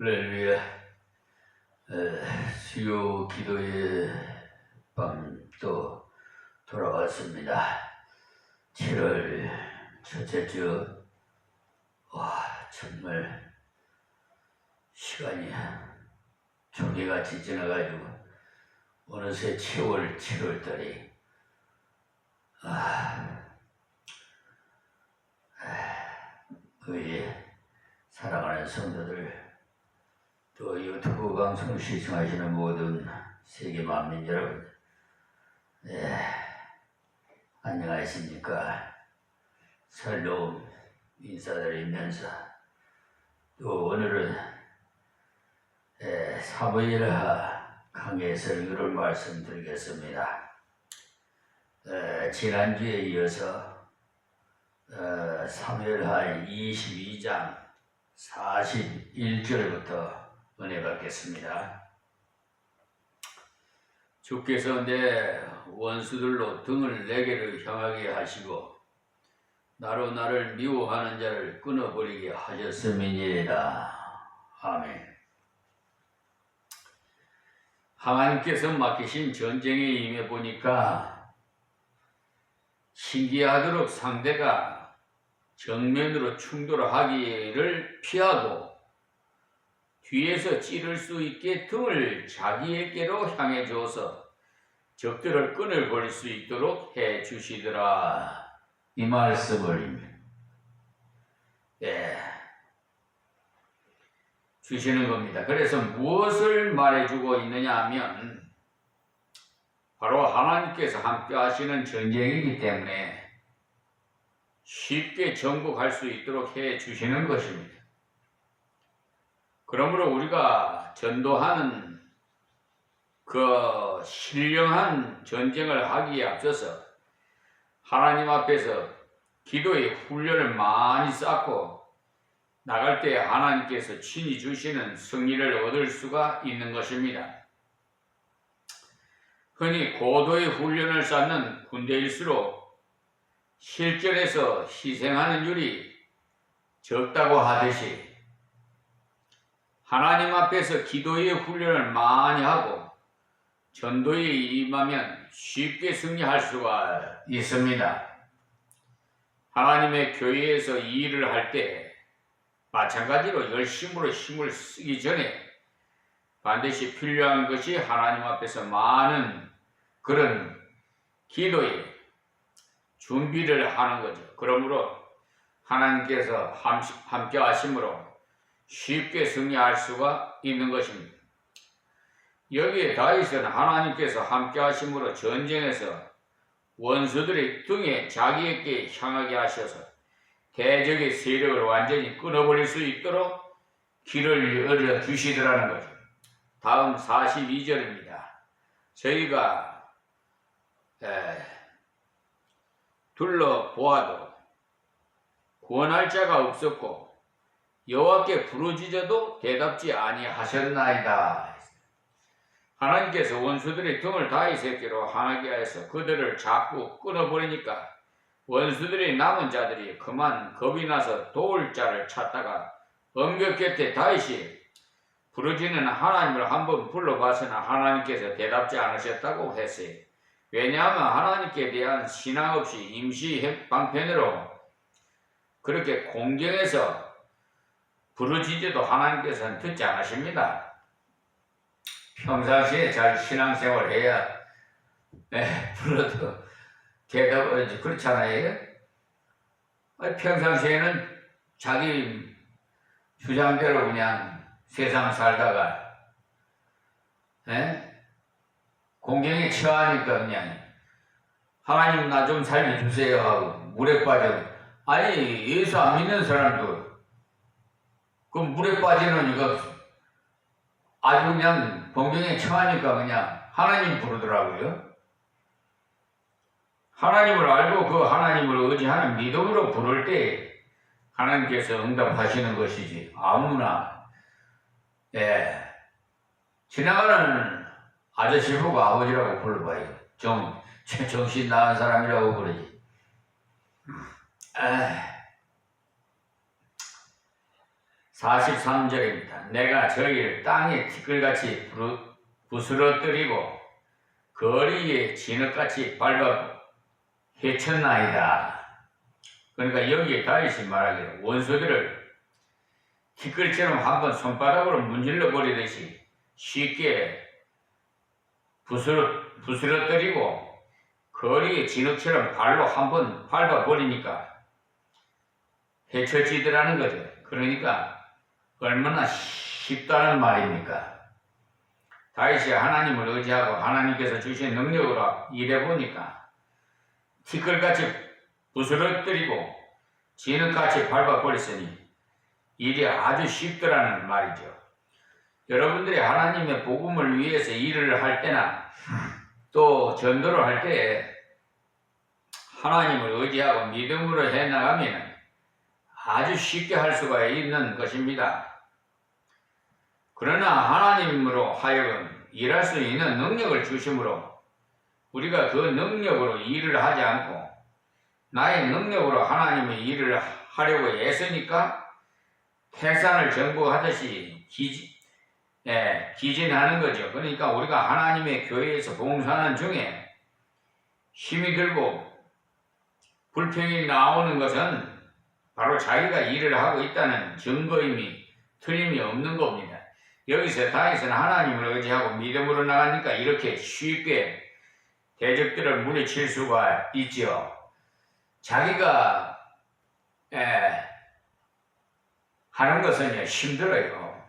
할렐루야. 수요 기도의 밤 또 돌아왔습니다. 7월 첫째 주. 정말 시간이 조개같이 지나가지고 어느새 10월, 7월달이 우리 사랑하는 성도들, 또 유튜브 방송 시청하시는 모든 세계 만민 여러분, 안녕하십니까. 설로 인사드리면서 또 오늘은 사무엘하 강해설교를 말씀드리겠습니다. 지난주에 이어서 사무엘하 22장 41절부터 은혜 받겠습니다. 주께서 내 원수들로 등을 내게로 향하게 하시고 나로 나를 미워하는 자를 끊어버리게 하셨음이니이다. 아멘. 하나님께서 맡기신 전쟁에 임해 보니까 신기하도록 상대가 정면으로 충돌하기를 피하고 뒤에서 찌를 수 있게 등을 자기에게로 향해 주어서 적들을 끊어버릴 수 있도록 해 주시더라. 이 말씀을 주시는 겁니다. 그래서 무엇을 말해주고 있느냐 하면 바로 하나님께서 함께 하시는 전쟁이기 때문에 쉽게 정복할 수 있도록 해 주시는 것입니다. 그러므로 우리가 전도하는 그 신령한 전쟁을 하기에 앞서서 하나님 앞에서 기도의 훈련을 많이 쌓고 나갈 때 하나님께서 친히 주시는 승리를 얻을 수가 있는 것입니다. 흔히 고도의 훈련을 쌓는 군대일수록 실전에서 희생하는 율이 적다고 하듯이 하나님 앞에서 기도의 훈련을 많이 하고 전도에 임하면 쉽게 승리할 수가 있습니다. 하나님의 교회에서 이 일을 할 때 마찬가지로 열심으로 힘을 쓰기 전에 반드시 필요한 것이 하나님 앞에서 많은 그런 기도의 준비를 하는 거죠. 그러므로 하나님께서 함께 하심으로 쉽게 승리할 수가 있는 것입니다. 여기에 다윗은 하나님께서 함께 하심으로 전쟁에서 원수들의 등에 자기에게 향하게 하셔서 대적의 세력을 완전히 끊어버릴 수 있도록 길을 열어 주시더라는 거죠. 다음 42절입니다. 저희가 둘러보아도 구원할 자가 없었고 여호와께 부르짖어도 대답지 아니하셨나이다. 하나님께서 원수들의 등을 다윗에게로 향하게 하여서 그들을 자꾸 끊어버리니까 원수들의 남은 자들이 그만 겁이 나서 도울 자를 찾다가 엄격 곁에 다윗이 부르짖는 하나님을 한번 불러봤으나 하나님께서 대답지 않으셨다고 했어요. 왜냐하면 하나님께 대한 신앙 없이 임시 방편으로 그렇게 공경해서 부르짖어도 하나님께서는 듣지 않으십니다. 평상시에 잘 신앙생활을 해야 불러도 대답을 그렇잖아요. 평상시에는 자기 주장대로 그냥 세상 살다가 공경에 처하니까 그냥 하나님 나 좀 살려주세요 하고 물에 빠져. 아니 예수 안 믿는 사람도 그 물에 빠지는 이거 아주 그냥 공경에 처하니까 그냥 하나님 부르더라고요. 하나님을 알고 그 하나님을 의지하는 믿음으로 부를 때 하나님께서 응답하시는 것이지 아무나 지나가는 아저씨 보고 아버지라고 불러봐요. 정신 나간 사람이라고 그러지. 43절입니다. 내가 저희를 땅에 티끌같이 부스러뜨리고 거리에 진흙같이 밟아 헤쳤나이다. 그러니까 여기에 다윗이 말하기를 원수들을 티끌처럼 한번 손바닥으로 문질러 버리듯이 쉽게 부스러뜨리고 거리에 진흙처럼 발로 한번 밟아 버리니까 헤쳐지더라는 거죠. 그러니까 얼마나 쉽다는 말입니까? 다윗이 하나님을 의지하고 하나님께서 주신 능력으로 일해보니까 티끌같이 부스러뜨리고 진흙같이 밟아버렸으니 일이 아주 쉽더라는 말이죠. 여러분들이 하나님의 복음을 위해서 일을 할 때나 또 전도를 할 때에 하나님을 의지하고 믿음으로 해나가면 아주 쉽게 할 수가 있는 것입니다. 그러나 하나님으로 하여금 일할 수 있는 능력을 주심으로 우리가 그 능력으로 일을 하지 않고 나의 능력으로 하나님의 일을 하려고 애쓰니까 태산을 정복하듯이 기진하는 거죠. 그러니까 우리가 하나님의 교회에서 봉사하는 중에 힘이 들고 불평이 나오는 것은 바로 자기가 일을 하고 있다는 증거임이 틀림이 없는 겁니다. 여기서 다윗은 하나님을 의지하고 믿음으로 나가니까 이렇게 쉽게 대적들을 물리칠 수가 있죠. 자기가 하는 것은 힘들어요.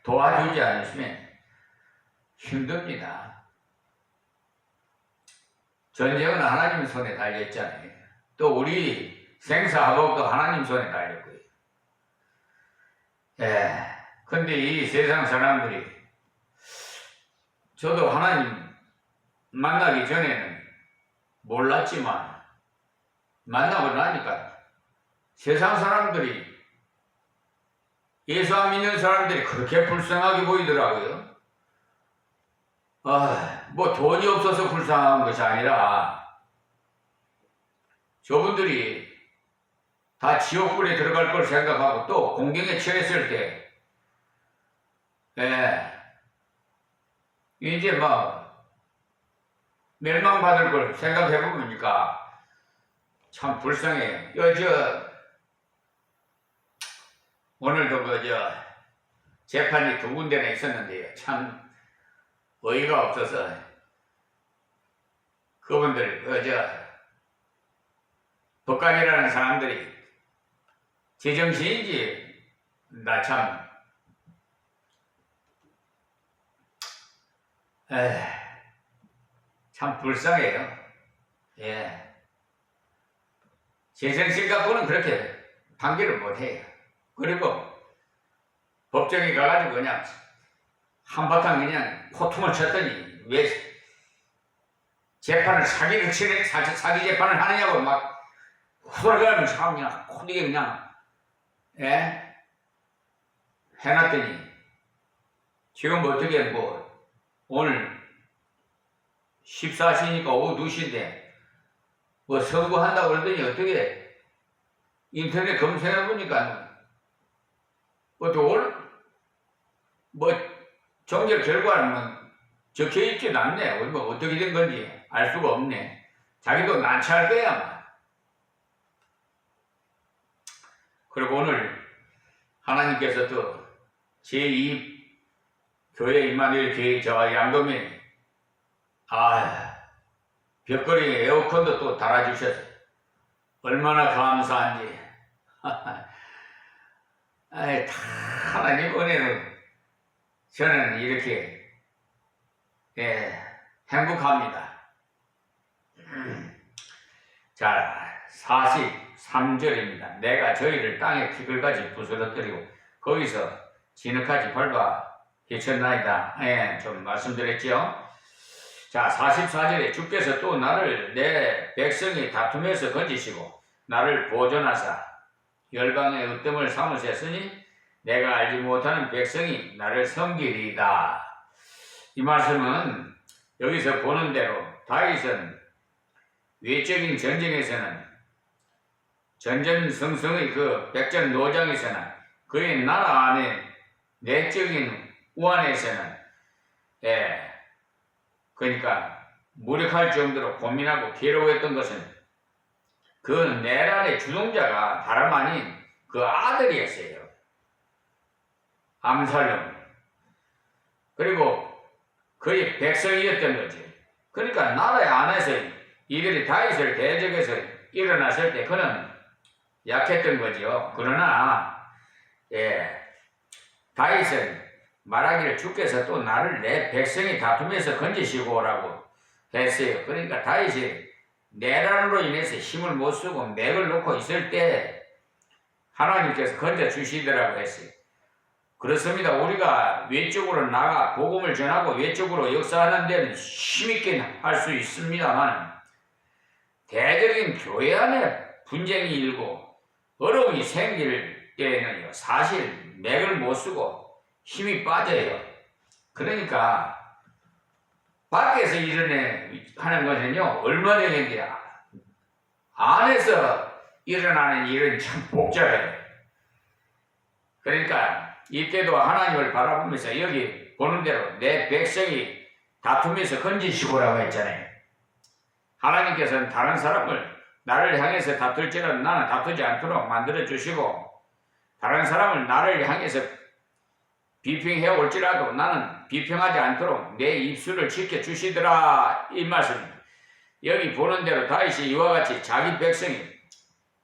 도와주지 않으시면 힘듭니다. 전쟁은 하나님 손에 달려있잖아요. 또 우리 생사화복도 하나님 손에 달렸고요. 근데 이 세상 사람들이 저도 하나님 만나기 전에는 몰랐지만 만나고 나니까 세상 사람들이 예수 안 믿는 사람들이 그렇게 불쌍하게 보이더라고요. 뭐 돈이 없어서 불쌍한 것이 아니라 저분들이 다 지옥불에 들어갈 걸 생각하고 또 공경에 처했을 때 이제 막 멸망받을 걸 생각해 보니까 참 불쌍해요. 오늘도 재판이 2군데나 있었는데요. 참 어이가 없어서 그분들 법관이라는 사람들이 제정신인지 나 참 불쌍해요. 제정신 갖고는 그렇게 판결을 못해요. 그리고 법정에 가가지고 그냥 한바탕 그냥 호통을 쳤더니 왜 재판을 사기 재판을 하느냐고 막 후덜거리면서 그냥 코디게 그냥 해놨더니 지금 어떻게 오늘 14시니까 오후 2시인데 선고한다고 그러더니 어떻게 인터넷 검색해보니까 정결 결과는 적혀있지는 않네. 어떻게 된 건지 알 수가 없네. 자기도 난처할 거야 아마. 그리고 오늘 하나님께서 또 제2 교회 임마누엘 교회 양도면에 벽걸이에 에어컨도 또 달아주셔서 얼마나 감사한지. 하나님 은혜로 저는 이렇게 행복합니다. 자, 43절입니다. 내가 저희를 땅에 티끌같이 부스러뜨리고 거기서 진흙같이 밟아 헤쳤나이다. 좀 말씀드렸죠. 자, 44절에 주께서 또 나를 내 백성이 다툼에서 건지시고 나를 보존하사 열방의 으뜸을 삼으셨으니 내가 알지 못하는 백성이 나를 섬기리이다. 이 말씀은 여기서 보는 대로 다윗은 외적인 전쟁에서는 전전성성의 그 백전 노장에서는 그의 나라 안에 내적인 우환에서는 그러니까 무력할 정도로 고민하고 괴로워했던 것은 그 내란의 주동자가 다름 아닌 그 아들이었어요. 암살롬. 그리고 그의 백성이었던 거지. 그러니까 나라의 안에서 이들이 다윗을 대적해서 일어났을 때 그는 약했던 거죠. 그러나 다윗은 말하기를 주께서 또 나를 내 백성이 다툼에서 건지시고 오라고 했어요. 그러니까 다윗이 내란으로 인해서 힘을 못 쓰고 맥을 놓고 있을 때 하나님께서 건져주시더라고 했어요. 그렇습니다. 우리가 외적으로 나가 복음을 전하고 외적으로 역사하는 데는 힘있게 할 수 있습니다만 대적인 교회 안에 분쟁이 일고 어려움이 생길 때는요 사실 맥을 못 쓰고 힘이 빠져요. 그러니까 밖에서 하는 것은요 얼마나 되는데 안에서 일어나는 일은 참 복잡해요. 그러니까 이때도 하나님을 바라보면서 여기 보는 대로 내 백성이 다툼에서 건지시고라고 했잖아요. 하나님께서는 다른 사람을 나를 향해서 다툴지라도 나는 다투지 않도록 만들어 주시고 다른 사람을 나를 향해서 비평해 올지라도 나는 비평하지 않도록 내 입술을 지켜 주시더라 이 말씀입니다. 여기 보는 대로 다윗이 이와 같이 자기 백성이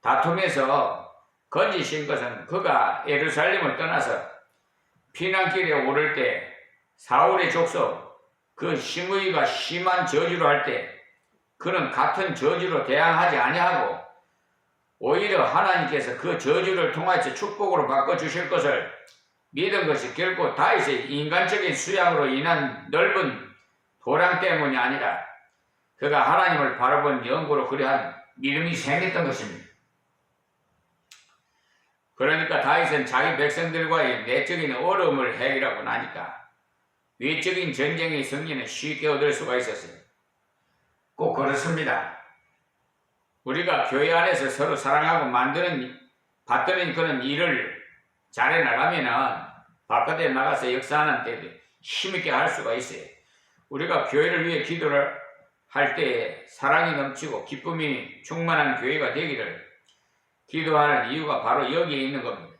다툼에서 건지신 것은 그가 예루살렘을 떠나서 피난길에 오를 때 사울의 족속 그 시므이가 심한 저주로 할 때 그는 같은 저주로 대항하지 아니하고 오히려 하나님께서 그 저주를 통해서 축복으로 바꿔주실 것을 믿은 것이 결코 다윗의 인간적인 수양으로 인한 넓은 도량 때문이 아니라 그가 하나님을 바라본 영구로 그러한 믿음이 생겼던 것입니다. 그러니까 다윗은 자기 백성들과의 내적인 어려움을 해결하고 나니까 외적인 전쟁의 승리는 쉽게 얻을 수가 있었어요. 꼭 그렇습니다. 우리가 교회 안에서 서로 사랑하고 받드는 그런 일을 잘해 나가면은 바깥에 나가서 역사하는 때도 힘있게 할 수가 있어요. 우리가 교회를 위해 기도를 할 때 사랑이 넘치고 기쁨이 충만한 교회가 되기를 기도하는 이유가 바로 여기에 있는 겁니다.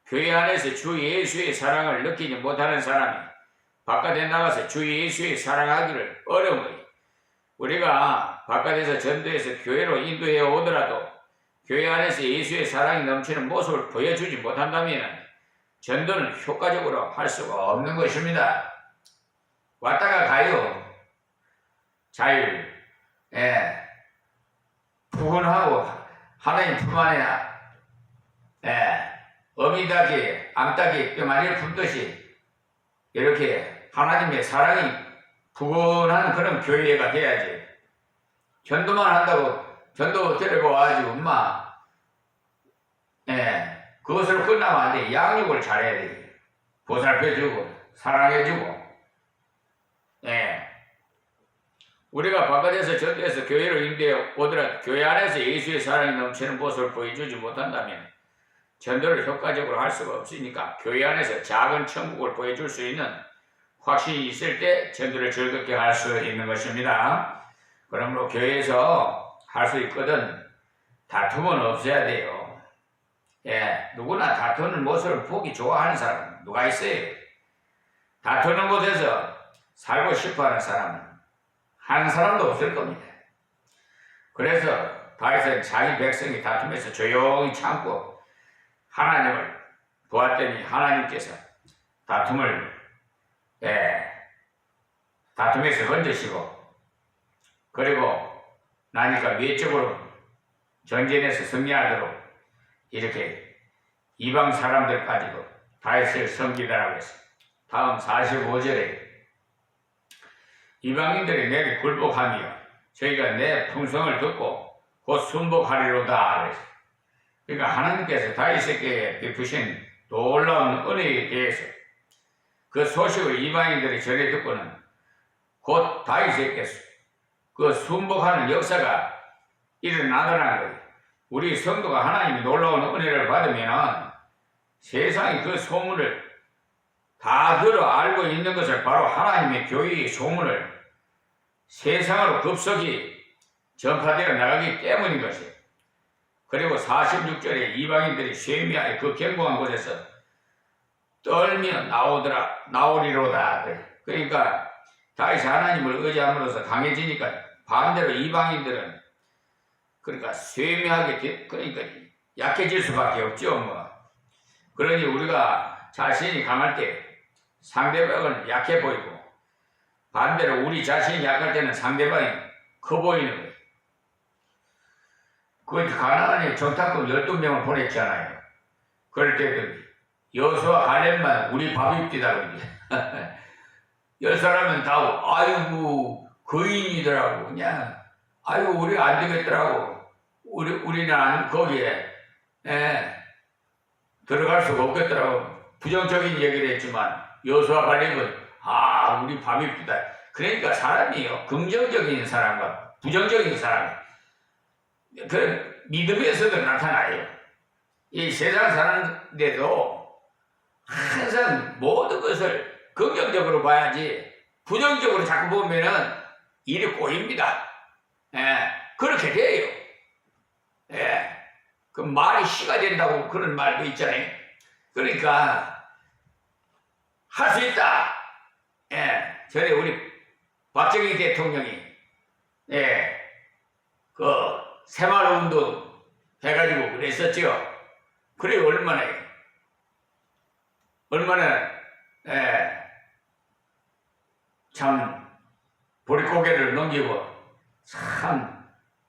교회 안에서 주 예수의 사랑을 느끼지 못하는 사람이 바깥에 나가서 주 예수의 사랑하기를 어려운 거예요. 우리가 바깥에서 전도해서 교회로 인도해 오더라도 교회 안에서 예수의 사랑이 넘치는 모습을 보여주지 못한다면 전도는 효과적으로 할 수가 없는 것입니다. 왔다가 가요. 자유, 푸근하고 하나님 품 안에 어미닭이, 암탉이 뼈마리를 품듯이 이렇게 하나님의 사랑이 푸근한 그런 교회가 돼야지. 전도만 한다고 전도 데리고 와가지고 엄마 그것으로 끝나면 안 돼. 양육을 잘해야 돼. 보살펴주고 사랑해주고 우리가 바깥에서 전도해서 교회를 인도해 오더라도 교회 안에서 예수의 사랑이 넘치는 모습을 보여주지 못한다면 전도를 효과적으로 할 수가 없으니까 교회 안에서 작은 천국을 보여줄 수 있는 확신이 있을 때 전도를 즐겁게 할 수 있는 것입니다. 그러므로 교회에서 할 수 있거든 다툼은 없어야 돼요. 누구나 다투는 모습을 보기 좋아하는 사람 누가 있어요? 다투는 곳에서 살고 싶어하는 사람은 한 사람도 없을 겁니다. 그래서 다윗은 자기 백성이 다툼에서 조용히 참고 하나님을 보았더니 하나님께서 다툼에서 건져시고 그리고 나니까 외적으로 전쟁에서 승리하도록 이렇게 이방 사람들까지도 다윗을 섬기다라고 했어요. 다음 45절에 이방인들이 내게 굴복하며 저희가 내 풍성을 듣고 곧 순복하리로다. 그러니까 하나님께서 다윗에게 베푸신 놀라운 은혜에 대해서 그 소식을 이방인들이 전해 듣고는 곧 다윗에게 그 순복하는 역사가 일어나더라는 거예요. 우리 성도가 하나님의 놀라운 은혜를 받으면 세상이 그 소문을 다 들어 알고 있는 것을 바로 하나님의 교회의 소문을 세상으로 급속히 전파되어 나가기 때문인 것이에요. 그리고 46절에 이방인들이 쇠미하여 그 견고한 곳에서 떨며 나오리로다. 그러니까 다시 하나님을 의지함으로써 강해지니까 반대로 이방인들은 그러니까 쇠미하게 그러니까 약해질 수밖에 없죠. 뭐. 그러니 우리가 자신이 강할 때 상대방은 약해 보이고 반대로 우리 자신이 약할 때는 상대방이 커 보이는 거예요. 그 가나안에 정탐꾼 12명을 보냈잖아요. 그럴 때도 여호수아 갈렙만 우리 밥입디다 그러지. 10사람은 다 아이고 거인이더라고. 그냥 아이고 우리 안 되겠더라고. 우리는 거기에 들어갈 수가 없겠더라고. 부정적인 얘기를 했지만 여호수아 갈렙은 우리 밥입디다. 그러니까 사람이요 긍정적인 사람과 부정적인 사람 그 믿음에서도 나타나요. 이 세상 사는데도 항상 모든 것을 긍정적으로 봐야지 부정적으로 자꾸 보면은 일이 꼬입니다. 그렇게 돼요. 그 말이 씨가 된다고 그런 말도 있잖아요. 그러니까 할 수 있다. 전에 우리 박정희 대통령이 그 새마을운동 해가지고 그랬었죠. 그래 얼마나 참 보릿고개를 넘기고 참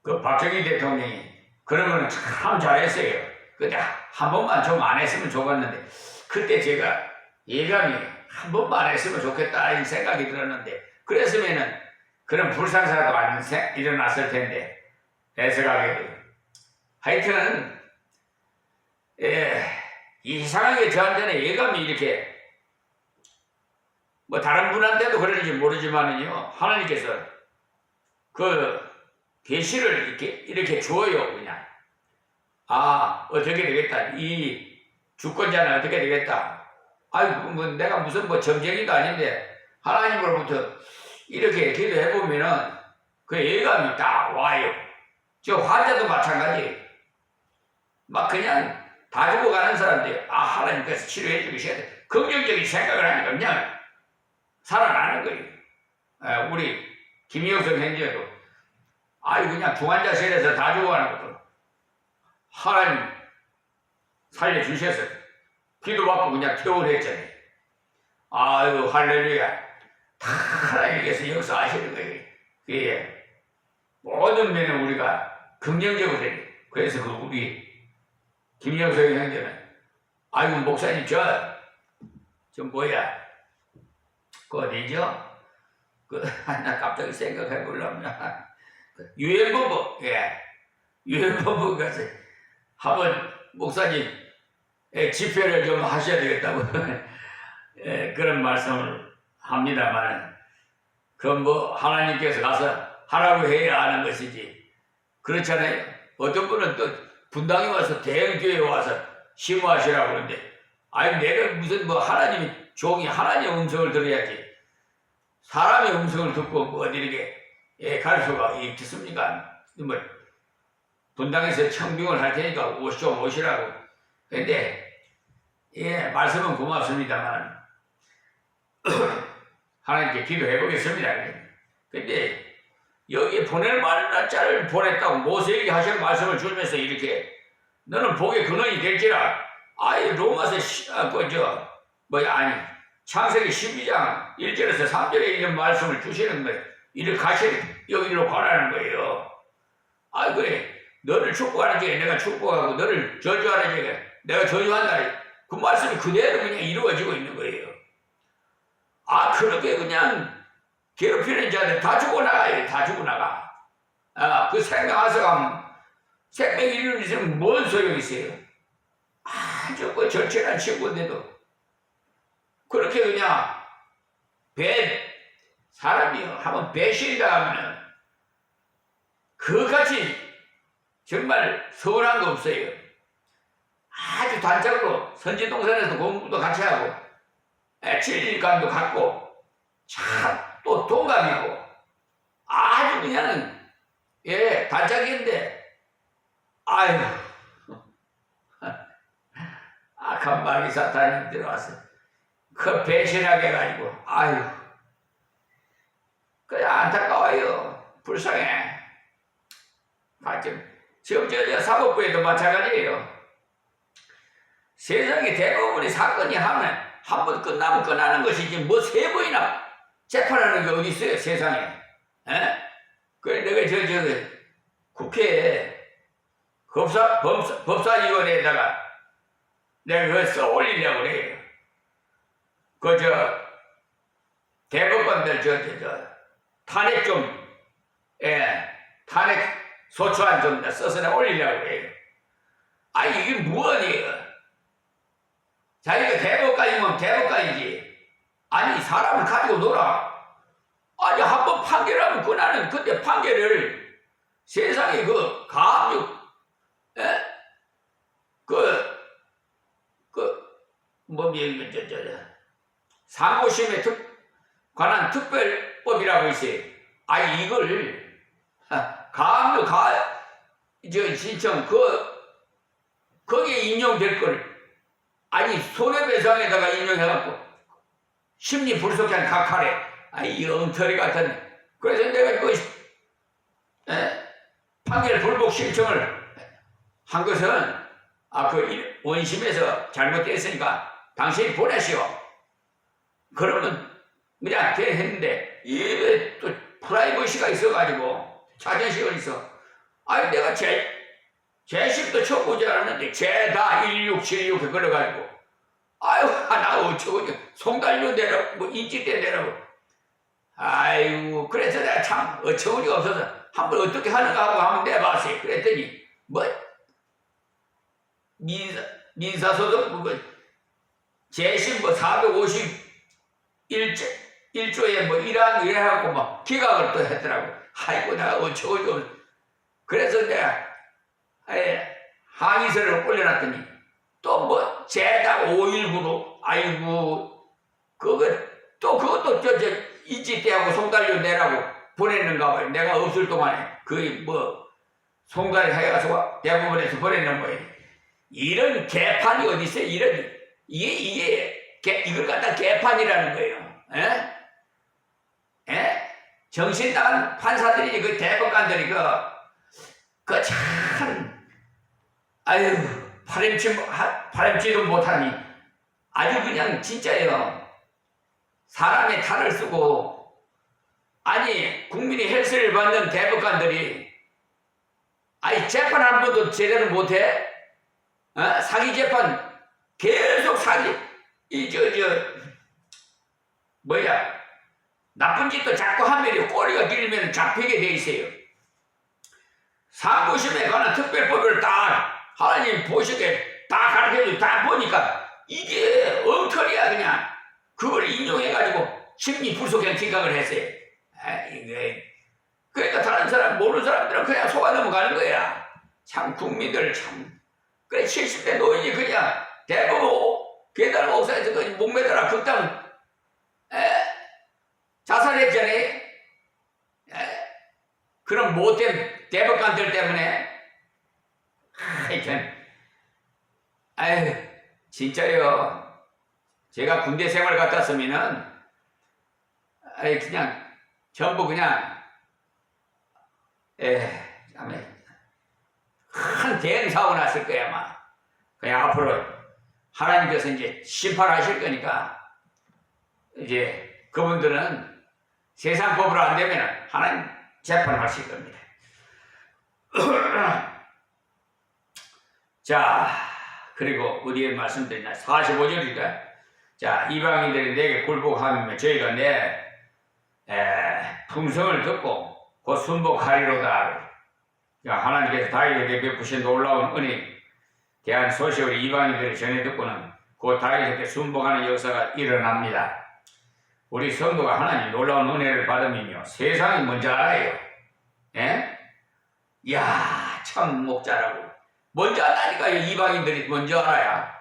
그 박정희 대통령이 그러면 참 잘했어요. 근데 한 번만 좀 안 했으면 좋겠는데 그때 제가 예감이 한 번만 안 했으면 좋겠다 이런 생각이 들었는데 그랬으면은 그런 불상사도 안 일어났을 텐데 애석하게도 하여튼 이상하게 저한테는 예감이 이렇게 뭐 다른 분한테도 그러는지 모르지만은요 하나님께서 그 계시를 이렇게 주어요. 그냥 어떻게 되겠다 이 주권자는 어떻게 되겠다. 아이고 뭐 내가 무슨 뭐 점쟁이도 아닌데 하나님으로부터 이렇게 기도해 보면은 그 예감이 딱 와요. 저 환자도 마찬가지. 막 그냥 다 죽어가는 사람들 하나님께서 치료해 주셔야 돼. 긍정적인 생각을 하니까 그냥 살아나는 거예요. 우리 김영석 형제도 그냥 중환자실에서 다 죽어가는 것도 하나님 살려주셔서 기도받고 그냥 퇴원을 했잖아요. 아유 할렐루야. 다 하나님께서 역사하시는 거예요. 그게 모든 면은 우리가 긍정적으로 돼요. 그래서 그 우리 김영석 형제는 목사님 저 뭐야 그 어디죠? 나 갑자기 생각해 보려면 유엔본부 유엔본부 가서 한번 목사님 집회를 좀 하셔야 되겠다고 그런 말씀을 합니다만 그건 뭐 하나님께서 가서 하라고 해야 하는 것이지 그렇잖아요. 어떤 분은 또 분당에 와서 대형교회에 와서 심호하시라고 그러는데 내가 무슨 뭐 하나님이 종이 하나님의 음성을 들어야지 사람의 음성을 듣고 뭐 어디 이렇게 갈 수가 있겠습니까? 뭐 분당에서 청빙을 할 테니까 오시라고. 근데 말씀은 고맙습니다만 하나님께 기도해 보겠습니다. 근데 여기에 보낼 만한 날짜를 보냈다고 모세에게 하시는 말씀을 주면서 이렇게 너는 복의 근원이 될지라 로마서 창세기 12장 1절에서 3절에 있는 말씀을 주시는 거예요. 이를 여기로 가라는 거예요. 그래 너를 축복하는 중에 내가 축복하고 너를 저주하는 중에 내가 저주한다. 그 말씀이 그대로 그냥 이루어지고 있는 거예요. 그렇게 그냥 괴롭히는 자들 다 죽어나가요. 다 죽어나가. 그 생명하서 가면 생명이 이루어지면 뭔 소용이 있어요. 아주 그 절친한 친구인데도 그렇게 그냥 사람이 한번 배신당하면 그같이 정말 서운한 거 없어요. 아주 단짝으로 선지동산에서 공부도 같이 하고 진리감도 갖고 참 또 동감이고 아주 그냥 단짝인데 아유 악한 마귀 사탄이 들어와서 그 배신하게 해가지고 아유 그냥 안타까워요. 불쌍해. 지금 저 사법부에도 마찬가지예요. 세상에 대부분의 사건이 하면 한 번 끝나면 끝나는 것이지 뭐 세 번이나 재판하는 게 어디 있어요 세상에. 그래 내가 저 국회에 법사위원회에다가 내가 그거 써 올리려고 그래요. 대법관들 탄핵 탄핵 소추안 좀 써서 내가 올리려고 그래요. 아니 이게 무언이에요. 자기가 대법관이면 대법관이지. 아니 사람을 가지고 놀아. 아니 한 번 판결하면 그나는 그때 판결을 세상에 그 가압류 상고심에 관한 특별법이라고 있어요. 아니 이걸 가압류 신청 거기에 인용될 걸 아니 손해배상에다가 인용해갖고 심리 불속한 각하래. 아니 이 엉터리 같은. 그래서 내가 판결 불복 신청을 한 것은 원심에서 잘못됐으니까 당신이 보내시오. 그러면 그냥 했는데 이게 또 프라이버시가 있어가지고 자존심이 있어. 아니 내가 재심도 청구하지 않았는데 죄다 1676에 걸어가지고 아유 나 어쩌고 송달료 내라고 뭐 인질대 내라고 아이고 그래서 내가 참 어처구니가 없어서 한번 어떻게 하는가 하고 한번 내봤어요. 그랬더니 뭐 민사소송 재심 451조에 이래갖고 막 기각을 또 했더라고. 아이고 내가 어처구니가 없어. 그래서 내가 항의서를 올려놨더니 또 죄다 519로 아이고 그것도 인질대하고 송달료 내라고 보냈는가 봐요. 내가 없을 동안에 송달이 해가지고 대법원에서 보냈는 거예요. 이런 개판이 어디 있어요? 이걸 갖다 개판이라는 거예요. 정신 나간 판사들이 그 대법관들이 참 아유 파렴치도 못하니 아주 그냥 진짜예요. 사람의 탈을 쓰고 아니 국민이 헬스를 받는 대법관들이 아니 재판 한 번도 제대로 못해? 사기 재판 계속 사기 나쁜 짓도 자꾸 하면 꼬리가 길면 잡히게 돼 있어요. 상고심에 관한 특별법을 딱 하나님 보시게 다 가르쳐주고 다 보니까 이게 엉터리야 그냥. 그걸 인용해가지고 심리 불속행 기각을 했어요. 그러니까 다른 사람 모르는 사람들은 그냥 속아 넘어가는 거야. 참 국민들 참. 그래 70대 노인이 그냥 대법원 계단 옥상에서 목매달아 극당 자살했잖아요. 그런 못된 대법관들 때문에 아유 진짜요. 제가 군대 생활 갔다 왔으면은 그냥 전부 그냥 큰 대응 사고 났을 거야 아마. 그냥 앞으로 하나님께서 이제 심판하실 거니까 이제 그분들은 세상 법으로 안 되면 하나님 재판하실 겁니다. 자, 그리고 어디에 말씀드리나 45절이니까 자 이방인들이 내게 굴복하면 저희가 내 품성을 듣고 곧 순복하리로다. 하나님께서 다윗에게 베푸신 놀라운 은혜 대한 소식을 이방인들이 전해 듣고는 곧 다윗에게 순복하는 역사가 일어납니다. 우리 성도가 하나님 놀라운 은혜를 받으면요 세상이 뭔지 알아요. 이야 참 목자라고 먼저 한다니까요. 이방인들이 먼저 알아야.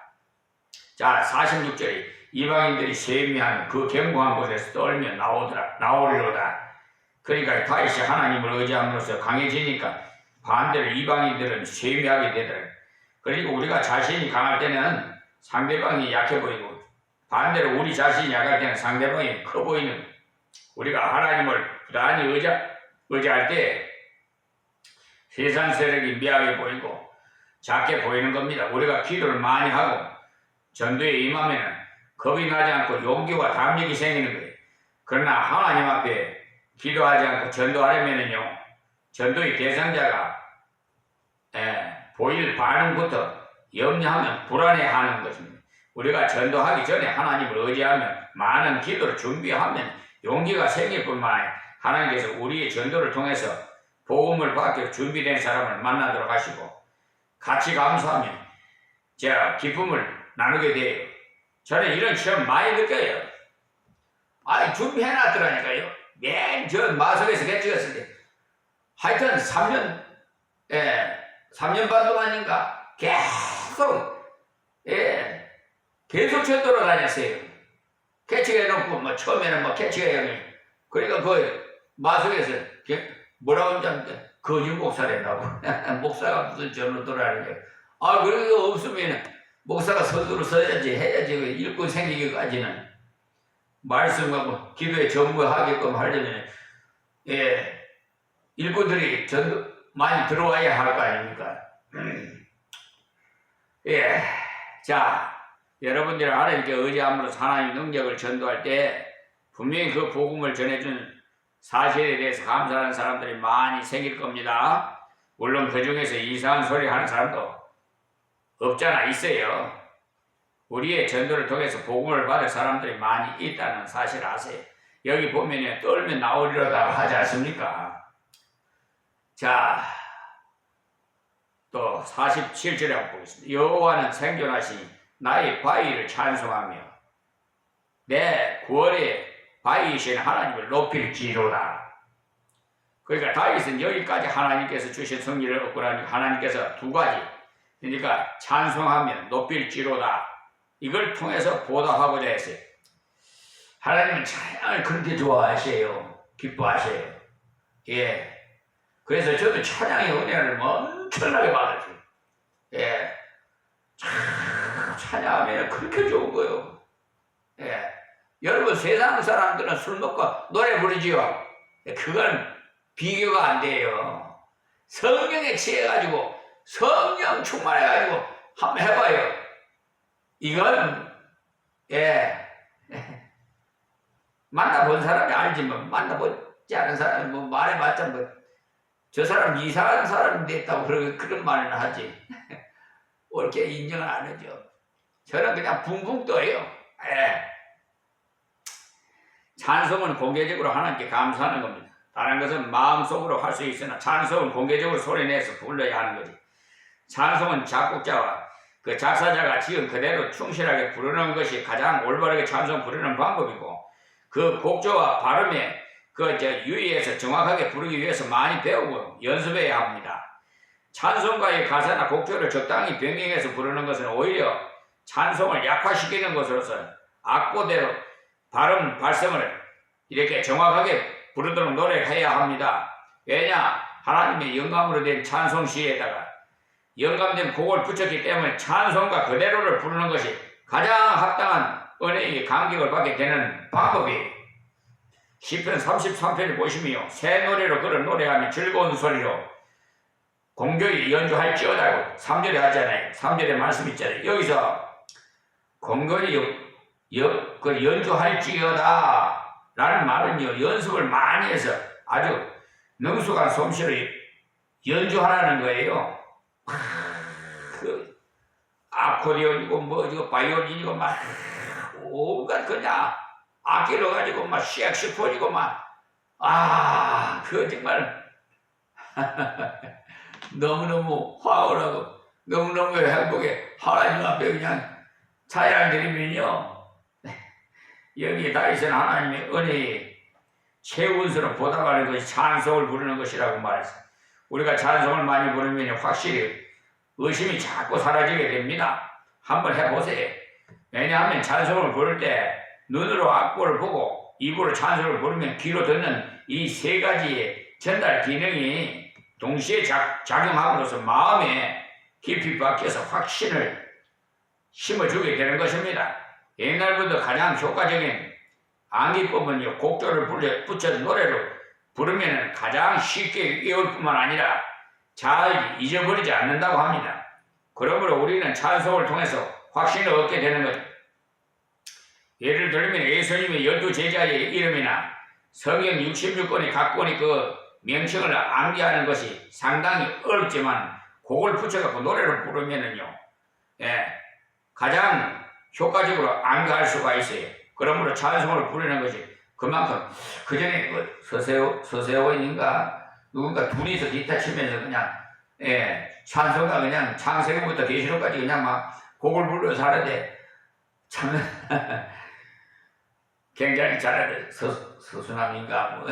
자, 46절에 이방인들이 세미한 그 견고한 곳에서 떨며 나오리로다. 그러니까 다윗이 하나님을 의지함으로써 강해지니까 반대로 이방인들은 세미하게 되더라. 그리고 우리가 자신이 강할 때는 상대방이 약해 보이고, 반대로 우리 자신이 약할 때는 상대방이 커 보이는, 우리가 하나님을 부단히 의지할 때 세상 세력이 미약해 보이고 작게 보이는 겁니다. 우리가 기도를 많이 하고 전도에 임하면 겁이 나지 않고 용기와 담력이 생기는 거예요. 그러나 하나님 앞에 기도하지 않고 전도하려면요, 전도의 대상자가 보일 반응부터 염려하면 불안해하는 것입니다. 우리가 전도하기 전에 하나님을 의지하면 많은 기도를 준비하면 용기가 생길 뿐만 아니라 하나님께서 우리의 전도를 통해서 복음을 받기 준비된 사람을 만나도록 하시고 같이 감사하며 제가 기쁨을 나누게 돼요. 저는 이런 시험 많이 느껴요. 아니 준비해놨더라니까요. 맨 저 마석에서 개찍었을 때 하여튼 3년 반 동안인가 계속 전도로 다녔어요. 개치해놓고 뭐 처음에는 뭐 개치해요. 그러니까 그 마석에서 뭐라고 하는지 거짓 목사 된다고. 목사가 무슨 전도를 하는 거예요. 아, 그런 거 없으면 목사가 선두를 서야지, 해야지. 일꾼 생기기까지는 말씀하고 기도에 전무하게끔 하려면 일꾼들이 전도 많이 들어와야 할 거 아닙니까? 자, 여러분들이 하나님께 의지함으로써 하나님의 능력을 전도할 때 분명히 그 복음을 전해준 사실에 대해서 감사하는 사람들이 많이 생길 겁니다. 물론 그 중에서 이상한 소리 하는 사람도 없잖아, 있어요. 우리의 전도를 통해서 복음을 받을 사람들이 많이 있다는 사실 아세요? 여기 보면 떨면 나오리로다 하지 않습니까? 자, 또 47절에 한번 보겠습니다. 여호와는 생존하시니 나의 바위를 찬송하며 내 구원의 바위이신 하나님을 높일지로다. 그러니까 다윗은 여기까지 하나님께서 주신 승리를 얻고 나니까 하나님께서 두 가지, 그러니까 찬송하며 높일지로다, 이걸 통해서 보답하고자 했어요. 하나님은 찬양을 그렇게 좋아하세요. 기뻐하세요. 그래서 저도 찬양의 은혜를 엄청나게 받았어요. 찬양하면 그렇게 좋은 거예요. 여러분, 세상 사람들은 술 먹고 노래 부르지요. 그건 비교가 안 돼요. 성령에 취해가지고 성령 충만해가지고 한번 해봐요. 이건 만나본 사람이 알지만 만나보지 않은 사람이 뭐 말해봤자 뭐 저 사람 이상한 사람이 됐다고 그런 말을 하지. 옳게 인정을 안 하죠. 저는 그냥 붕붕 떠요. 찬송은 공개적으로 하나님께 감사하는 겁니다. 다른 것은 마음속으로 할 수 있으나 찬송은 공개적으로 소리내서 불러야 하는 거지. 찬송은 작곡자와 그 작사자가 지은 그대로 충실하게 부르는 것이 가장 올바르게 찬송 부르는 방법이고, 그 곡조와 발음에 유의해서 정확하게 부르기 위해서 많이 배우고 연습해야 합니다. 찬송가의 가사나 곡조를 적당히 변경해서 부르는 것은 오히려 찬송을 약화시키는 것으로서 악보대로 발음, 발성을 이렇게 정확하게 부르도록 노력해야 합니다. 왜냐? 하나님의 영감으로 된 찬송시에다가 영감된 곡을 붙였기 때문에 찬송가 그대로를 부르는 것이 가장 합당한 은혜의 감격을 받게 되는 방법이에요. 시편 33편을 보시면요, 새 노래로 그런 노래하면 즐거운 소리로 공교히 연주할지어다고 3절에 하잖아요. 3절에 말씀 있잖아요. 여기서 공교히 연주할지어다 라는 말은요, 연습을 많이 해서 아주 능숙한 솜씨로 연주하라는 거예요. 아코디언이고 뭐지고 바이올린이고 막 온갖 그냥 악기로 가지고 막 쉑시폰이고 그거 정말 너무너무 화원하고 너무너무 행복해. 하나님 앞에 그냥 찬양 드리면요, 여기 다윗은 하나님의 은혜에 최우선으로 보답하는 것이 찬송을 부르는 것이라고 말했어요. 우리가 찬송을 많이 부르면 확실히 의심이 자꾸 사라지게 됩니다. 한번 해보세요. 왜냐하면 찬송을 부를 때 눈으로 악보를 보고 입으로 찬송을 부르면 귀로 듣는 이 세 가지의 전달 기능이 동시에 작용함으로써 마음에 깊이 박혀서 확신을 심어주게 되는 것입니다. 옛날부터 가장 효과적인 암기법은요, 곡조를 붙여 노래로 부르면 가장 쉽게 외울 뿐만 아니라 잘 잊어버리지 않는다고 합니다. 그러므로 우리는 찬송을 통해서 확신을 얻게 되는 것. 예를 들면 예수님의 12제자의 이름이나 성경 66권의 각 권의 그 명칭을 암기하는 것이 상당히 어렵지만 곡을 붙여갖고 노래를 부르면은요, 가장 효과적으로 암기할 수가 있어요. 그러므로 찬송을 부르는 것이 그만큼 그전에 서세원인가 누군가 둘이서 기타 치면서 그냥 찬송가 그냥 창세기부터 계시록까지 그냥 막 곡을 불러서 하는데 참 굉장히 잘하는 서수남인가 뭐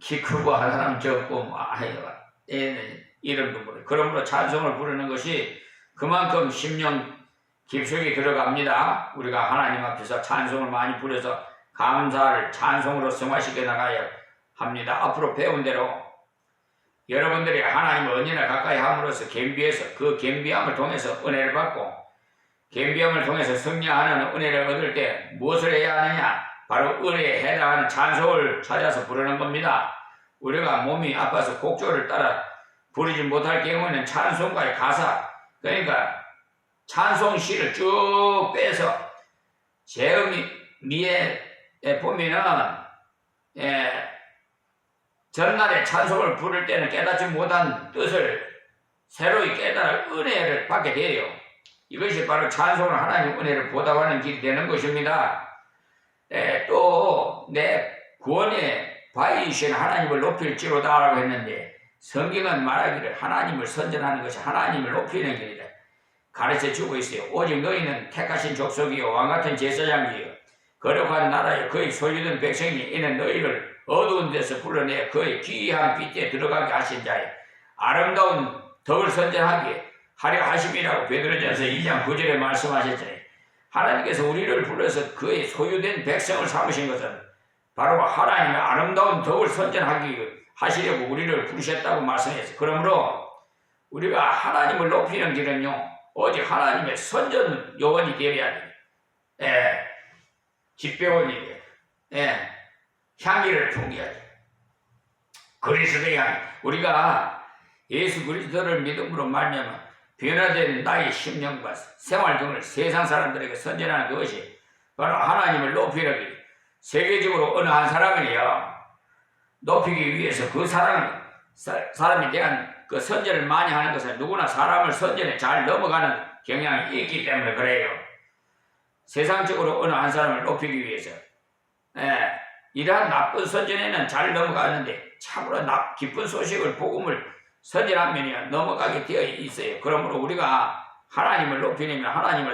키 크고 한 사람 적고 뭐 이름도 모르. 그러므로 찬송을 부르는 것이 그만큼 심령 깊숙이 들어갑니다. 우리가 하나님 앞에서 찬송을 많이 부려서 감사를 찬송으로 승화시켜 나가야 합니다. 앞으로 배운 대로 여러분들이 하나님을 언제나 가까이 함으로써 겸비해서 그 겸비함을 통해서 은혜를 받고 겸비함을 통해서 승리하는 은혜를 얻을 때 무엇을 해야 하느냐? 바로 은혜에 해당하는 찬송을 찾아서 부르는 겁니다. 우리가 몸이 아파서 곡조를 따라 부르지 못할 경우에는 찬송가의 가사, 그러니까 찬송시를 쭉 빼서 제음미에 보면은 전날에 찬송을 부를 때는 깨닫지 못한 뜻을 새로이 깨달아 은혜를 받게 돼요. 이것이 바로 찬송을 하나님 은혜를 보답하는 길이 되는 것입니다. 또 내 구원의 바위이신 하나님을 높일지로다라고 했는데 성경은 말하기를 하나님을 선전하는 것이 하나님을 높이는 길이다 가르쳐주고 있어요. 오직 너희는 택하신 족속이요 왕같은 제사장이요 거룩한 나라에 그의 소유된 백성이니 이는 너희를 어두운 데서 불러내 그의 기이한 빛에 들어가게 하신 자의 아름다운 덕을 선전하게 하려 하심이라고 베드로전서 2장 9절에 말씀하셨잖아요. 하나님께서 우리를 불러서 그의 소유된 백성을 삼으신 것은 바로 하나님의 아름다운 덕을 선전하시려고 우리를 부르셨다고 말씀했어요. 그러므로 우리가 하나님을 높이는 길은요 오직 하나님의 선전 요원이 되어야 돼. 집배원이 돼. 향기를 풍겨야 돼. 그리스도의 향기. 우리가 예수 그리스도를 믿음으로 말미암아 변화된 나의 심령과 생활 등을 세상 사람들에게 선전하는 그것이 바로 하나님을 높이는 길. 세계적으로 어느 한 사람이요 높이기 위해서 그 사람에 대한 그 선전을 많이 하는 것은 누구나 사람을 선전에 잘 넘어가는 경향이 있기 때문에 그래요. 세상적으로 어느 한 사람을 높이기 위해서 이러한 나쁜 선전에는 잘 넘어가는데 참으로 기쁜 소식을 복음을 선전하면 넘어가게 되어 있어요. 그러므로 우리가 하나님을 높이려면 하나님을